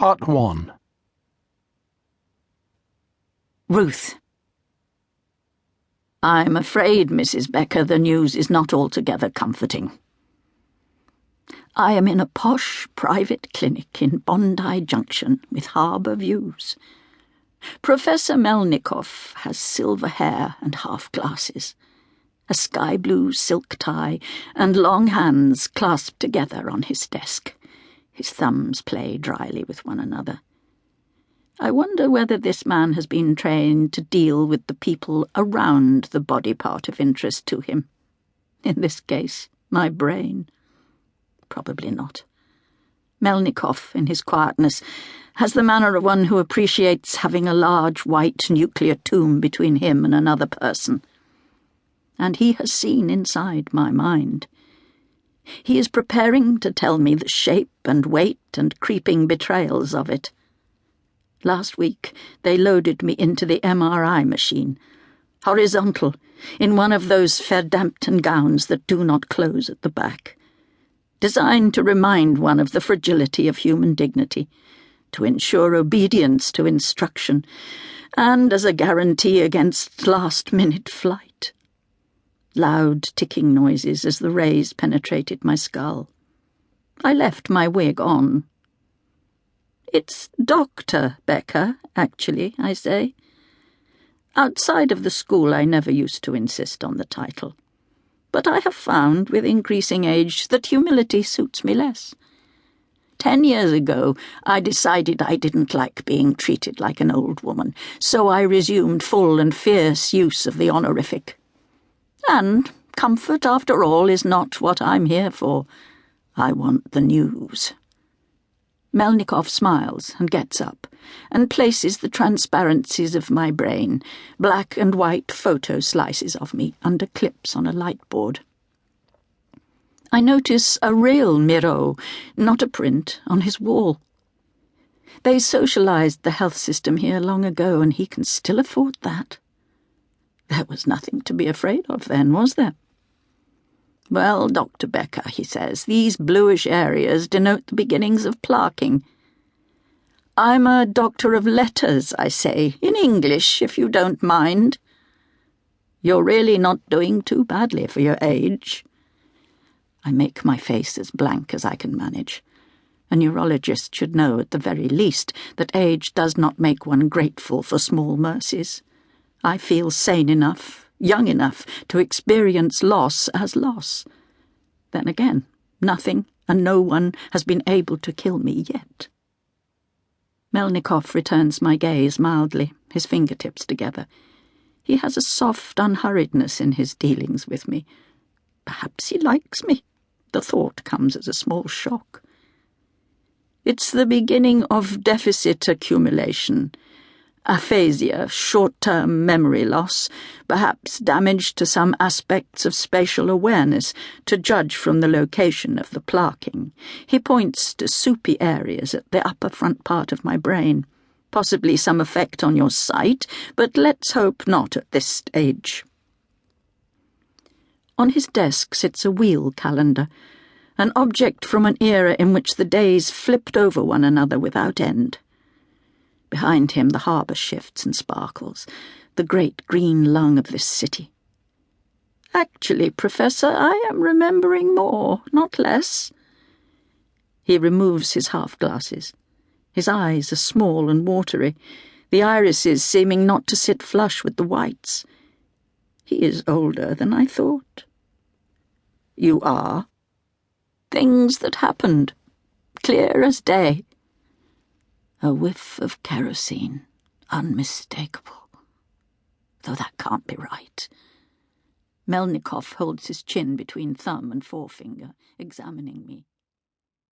Part 1. Ruth. I'm afraid, Mrs. Becker, the news is not altogether comforting. I am in a posh private clinic in Bondi Junction with harbour views. Professor Melnikoff has silver hair and half-glasses, a sky-blue silk tie, and long hands clasped together on his desk. His thumbs play dryly with one another. I wonder whether this man has been trained to deal with the people around the body part of interest to him. In this case, my brain. Probably not. Melnikoff, in his quietness, has the manner of one who appreciates having a large white nuclear tomb between him and another person. And he has seen inside my mind. He is preparing to tell me the shape and weight and creeping betrayals of it. Last week they loaded me into the MRI machine, horizontal, in one of those Verdammten gowns that do not close at the back, designed to remind one of the fragility of human dignity, to ensure obedience to instruction, and as a guarantee against last-minute flight. Loud ticking noises as the rays penetrated my skull. I left my wig on. "It's Dr. Becker, actually," I say. Outside of the school I never used to insist on the title. But I have found, with increasing age, that humility suits me less. 10 years ago, I decided I didn't like being treated like an old woman, so I resumed full and fierce use of the honorific. And comfort, after all, is not what I'm here for. I want the news. Melnikoff smiles and gets up and places the transparencies of my brain, black and white photo slices of me, under clips on a light board. I notice a real Miro, not a print, on his wall. They socialized the health system here long ago, and he can still afford that. There was nothing to be afraid of then, was there? "Well, Dr. Becker," he says, "these bluish areas denote the beginnings of plaquing." "I'm a doctor of letters," I say, "in English, if you don't mind." "You're really not doing too badly for your age." I make my face as blank as I can manage. A neurologist should know, at the very least, that age does not make one grateful for small mercies. I feel sane enough, young enough, to experience loss as loss. Then again, nothing and no one has been able to kill me yet. Melnikoff returns my gaze mildly, his fingertips together. He has a soft unhurriedness in his dealings with me. Perhaps he likes me. The thought comes as a small shock. It's the beginning of deficit accumulation. Aphasia, short-term memory loss, perhaps damage to some aspects of spatial awareness, to judge from the location of the plaquing. He points to soupy areas at the upper front part of my brain. Possibly some effect on your sight, but let's hope not at this stage. On his desk sits a wheel calendar, an object from an era in which the days flipped over one another without end. Behind him the harbour shifts and sparkles, the great green lung of this city. "Actually, Professor, I am remembering more, not less." He removes his half-glasses. His eyes are small and watery, the irises seeming not to sit flush with the whites. He is older than I thought. "You are?" "Things that happened, clear as day." A whiff of kerosene, unmistakable. Though that can't be right. Melnikoff holds his chin between thumb and forefinger, examining me.